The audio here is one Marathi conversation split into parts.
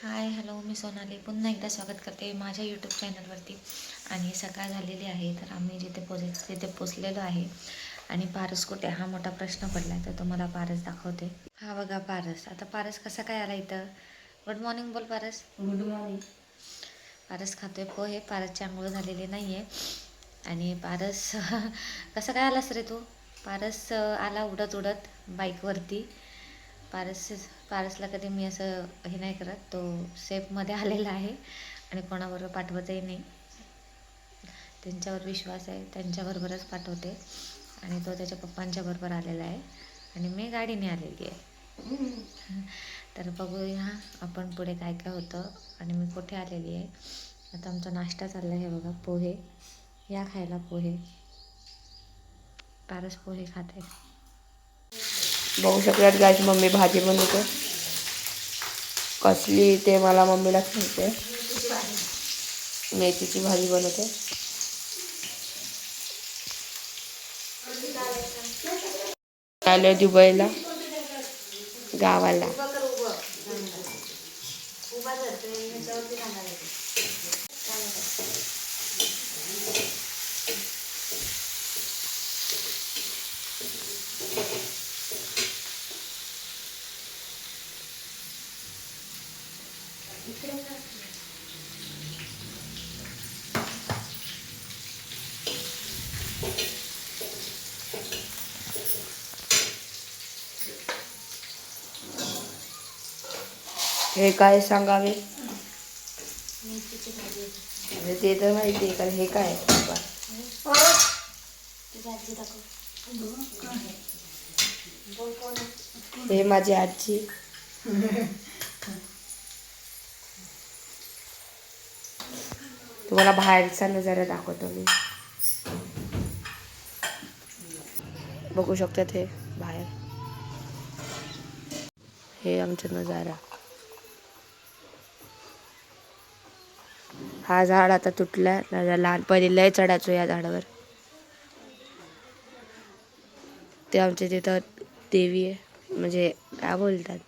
हाय हॅलो, मी सोनाली पुन्हा एकदा स्वागत करते माझ्या यूट्यूब चॅनलवरती. आणि सकाळ झालेली आहे, तर आम्ही जिथे तिथे पोचलेलो आहे. आणि पारस कुठे हा मोठा प्रश्न पडला आहे, तर तुम्हाला पारस दाखवते. हा बघा पारस. आता पारस कसा काय आला इथं? गुड मॉर्निंग बोल पारस. Good morning. पारस खातोय पोहे. पारसची आंघोळ झालेली नाही आहे. आणि पारस कसा काय आलास रे तू? पारस आला उडत उडत बाईकवरती. पारसला कधी मी असं हे नाही करत. तो सेफमध्ये आलेला आहे आणि कोणाबरोबर पाठवतही नाही. त्यांच्यावर विश्वास आहे, त्यांच्याबरोबरच पाठवते. आणि तो त्याच्या पप्पांच्या बरोबर आलेला आहे आणि मी गाडीने आलेली आहे. तर बघूया आपण पुढे काय काय होतं आणि मी कुठे आलेली आहे. आता आमचा नाश्ता चालला आहे बघा, पोहे. या खायला पोहे. पारस पोहे खाते. बघू शकतात गाईस, मम्मी भाजी बनवते. कसली ते मला मम्मीला सांगते. मेथीची भाजी बनवते. आलोय दुबईला, गावाला. हे काय सांगावे? मेथीची भाजी. अरे ते तर माहिती आहे, कारण हे काय आजी दाखव. बोल कोण आहे? हे माझी आजी. तुम्हाला बाहेरचा नजारा दाखवतो मी. बघू शकतात हे बाहेर. हे आमचा नजारा. हा झाड आता तुटला. लहानपणी लय चढायचो या झाडावर. ते आमच्या तिथं देवी आहे, म्हणजे काय बोलतात,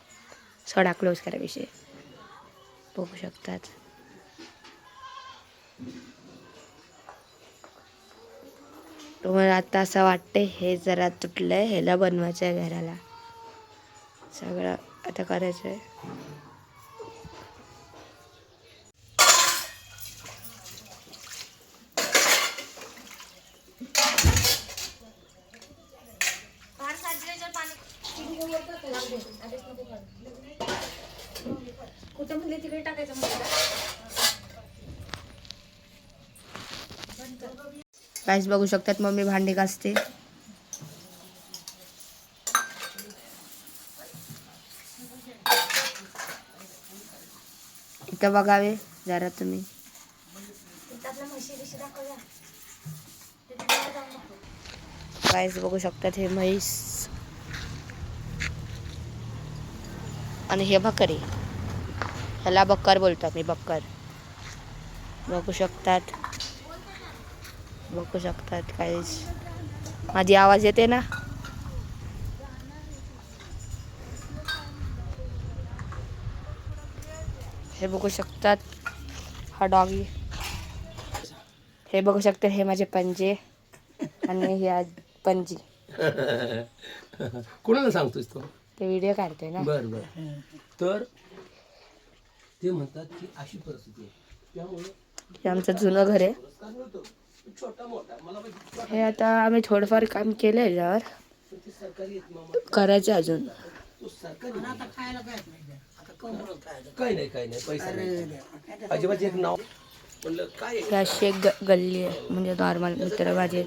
सडा क्लोज कराविषयी. बघू शकतात. तुम्हाला आता असं वाटतंय हे जरा तुटलंय, ह्याला बनवायचं आहे घराला. सगळं आता करायचं आहे. कुठं म्हणले तिकडे टाकायचं म्हणजे काहीच बघू शकतात. मम्मी भांडी घासते. इथं बघावे जरा तुम्ही. काहीच बघू शकतात. हे म्हैस आणि हे बकरी. ह्याला बक्कर बोलतात, मी बक्कर. बघू शकतात. बघू शकतात काहीच. माझी आवाज येते ना? हे बघू शकतात. हा डॉगी. हे बघू शकतात. हे माझे पंजे आणि हे पंजी. कोणाला सांगतोस तो? ते व्हिडिओ काढतोय ना. बर बर. तर ते म्हणतात की अशी परिस्थिती आहे, त्यामुळे हे आमचं जुनं घर आहे. छोटा मोठा मला हे आता आम्ही थोडंफार काम केलं आहे याच्यावर. करायचं अजून. काही नाही पैसा नाही अजिबात. एक नाव म्हणलं काय ही अशी एक गल्ली आहे, म्हणजे नॉर्मल मित्र माझे.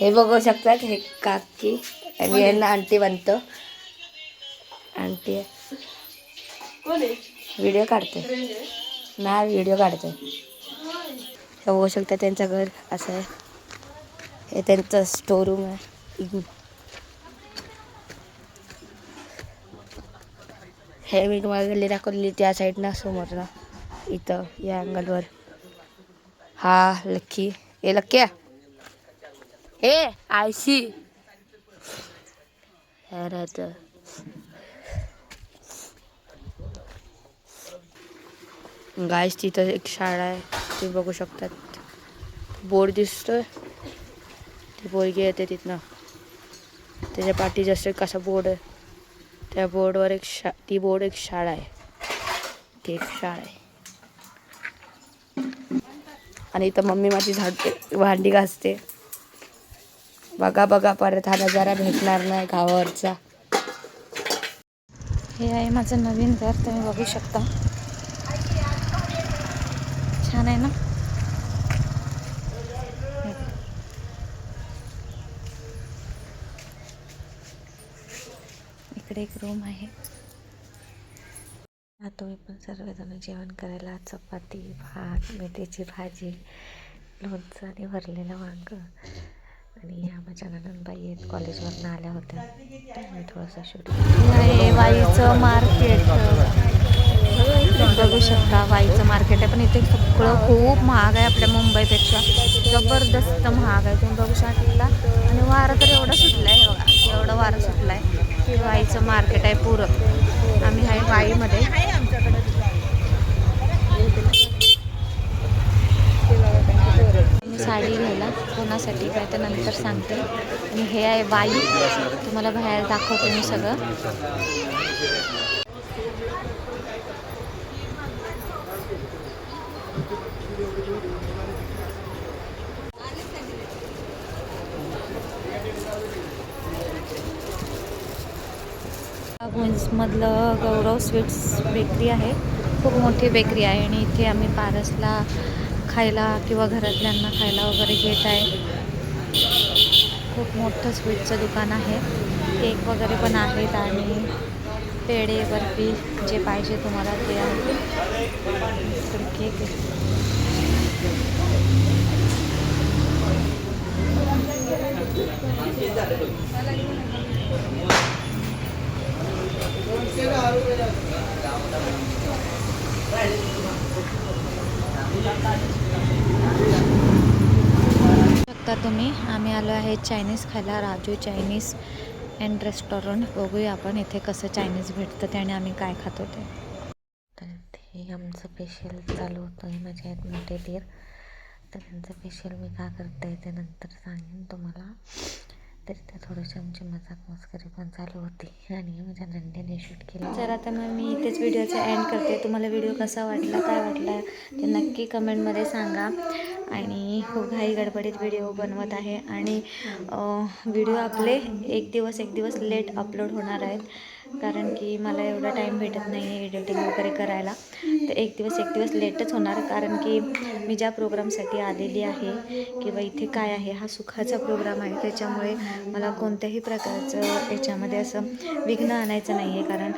हे बघू शकतात. हे काकी आणि यांना आंटी बनतो. आंटी व्हिडिओ काढते ना, व्हिडिओ काढते. हे बघू शकता. त्यांचं घर असं आहे. हे त्यांचं स्टोर रूम आहे. हे मी तुम्हाला गल्ली दाखवलेली त्या साईडनं, समोर ना, इथं या अँगलवर. हा लक्की. हे लक्क्या. हे आयशी हे राहतं. गाईस तिथं एक शाळा आहे, ते बघू शकतात. बोर्ड दिसतोय, ती पोरगी येते तिथनं. त्याच्या पाठी जसं कसा बोर्ड आहे, त्या बोर्डवर ती बोर्ड एक शाळा आहे. ती एक शाळा आहे. आणि इथं मम्मी माझी झाडते, भांडी घासते. बघा बघा, परत हा नजारा भेटणार नाही गावावरचा. हे आहे माझं नवीन घर, तुम्ही बघू शकता. छान आहे ना. इकडे एक रूम आहे. तुम्ही पण सर्वजण जेवण करायला. चपाती, भात, मेथीची भाजी, लोणचं आणि भरलेलं वांग. आणि ह्या माझ्या नणंदबाई आहेत, कॉलेजवरून आल्या होत्या. त्यामुळे थोडंसं शूटिंग आहे. वाईचं मार्केट बघू शकता. वाईचं मार्केट आहे, पण इथे सगळं खूप महाग आहे आपल्या मुंबईपेक्षा. जबरदस्त महाग आहे, तुम्ही बघू शकता. आणि वारं तर एवढं सुटलं आहे बघा, एवढं वारं सुटलं आहे. वाईचं मार्केट आहे पुरं. आम्ही आहे वाईमध्ये. मी साडी घ्यायला कोणासाठी काय तर नंतर सांगते. आणि हे आहे वाई, तुम्हाला बाहेर दाखवते मी सगळं. मधलं गौरव स्वीट्स बेकरी आहे, खूप मोठी बेकरी आहे. आणि इथे आम्ही पारसला खायला किंवा घरातल्यांना खायला वगैरे घेत आहे. खूप मोठं स्वीटचं दुकान आहे. केक वगैरे पण आहेत आणि पेढे, बर्फी जे पाहिजे तुम्हाला ते आहे. केक आहे. शकता तुम्ही. आम्ही आलो आहे चायनीज खायला, राजू चायनीज अँड रेस्टॉरंट. बघूया आपण इथे कसं चायनीज भेटतं ते आणि आम्ही काय खातो ते. तर ते आमचं फेशियल चालू होतं आहे. माझे आहेत मोठे दीर, तर त्यांचं फेशियल मी का करते ते नंतर सांगेन तुम्हाला. तर ते थोडीशी आमची मजाक मस्करी पण चालू होती आणि माझ्या नंदेने शूट केलं. तर आता मग मी इथेच व्हिडिओचा एंड करते. तुम्हाला व्हिडिओ कसा वाटला, काय वाटला ते नक्की कमेंटमध्ये सांगा. आणि खूप घाई गडबडीत व्हिडिओ बनवत आहे आणि व्हिडिओ आपले एक दिवस लेट अपलोड होणार आहेत, कारण की मला एवढा टाईम भेटत नाही आहे एडिटिंग वगैरे करायला. तर एक दिवस लेटच होणार, कारण की मी ज्या प्रोग्रामसाठी आलेली आहे किंवा इथे काय आहे, हा सुखाचा प्रोग्राम आहे. त्याच्यामुळे मला कोणत्याही प्रकारचं याच्यामध्ये असं विघ्न आणायचं नाही आहे, कारण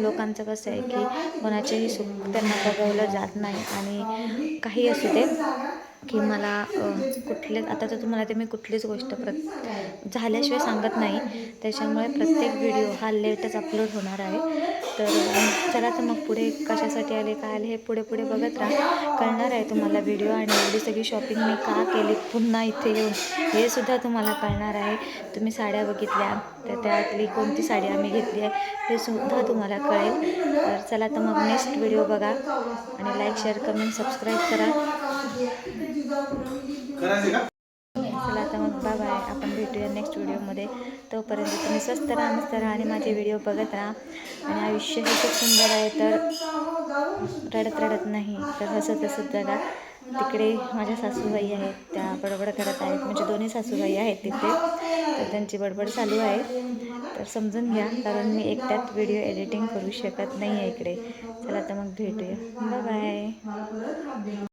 लोकांचं कसं आहे की कोणाचेही सुख त्यांना बघवलं जात नाही. आणि काही असू दे की मला आता तर तुम्हाला ते मी कुठलीच गोष्ट झाल्याशिवाय सांगत नाही. त्याच्यामुळे प्रत्येक व्हिडिओ हा लेटच अपलोड होणार आहे. तर चला तर मग पुढे कशासाठी आले, काय आले, हे पुढे बघत राहा. कळणार आहे तुम्हाला व्हिडिओ. आणि एवढी सगळी शॉपिंग मी का केली पुन्हा इथे येऊन, हे सुद्धा तुम्हाला कळणार आहे. तुम्ही साड्या बघितल्या, तर त्यातली कोणती साडी आम्ही घेतली आहे हे सुद्धा तुम्हाला कळेल. तर चला तर मग नेक्स्ट व्हिडिओ बघा आणि लाईक, शेअर, कमेंट, सबस्क्राईब करा. चला तर मग बाय. आपण भेटूया नेक्स्ट व्हिडिओमध्ये. तोपर्यंत तुम्ही स्वस्त राहा, मस्त राहा आणि माझे व्हिडिओ बघत राहा. आणि आयुष्य हे खूप सुंदर आहे, तर रडत नाही, तर हसत जगा. तिकडे माझ्या सासूबाई आहेत, त्या बडबड करत आहेत. म्हणजे दोन्ही सासूबाई आहेत तिथे, तर त्यांची बडबड चालू आहे. तर समजून घ्या, कारण मी एकट्यात व्हिडिओ एडिटिंग करू शकत नाही आहे इकडे. चला तर मग भेटूया. बाय.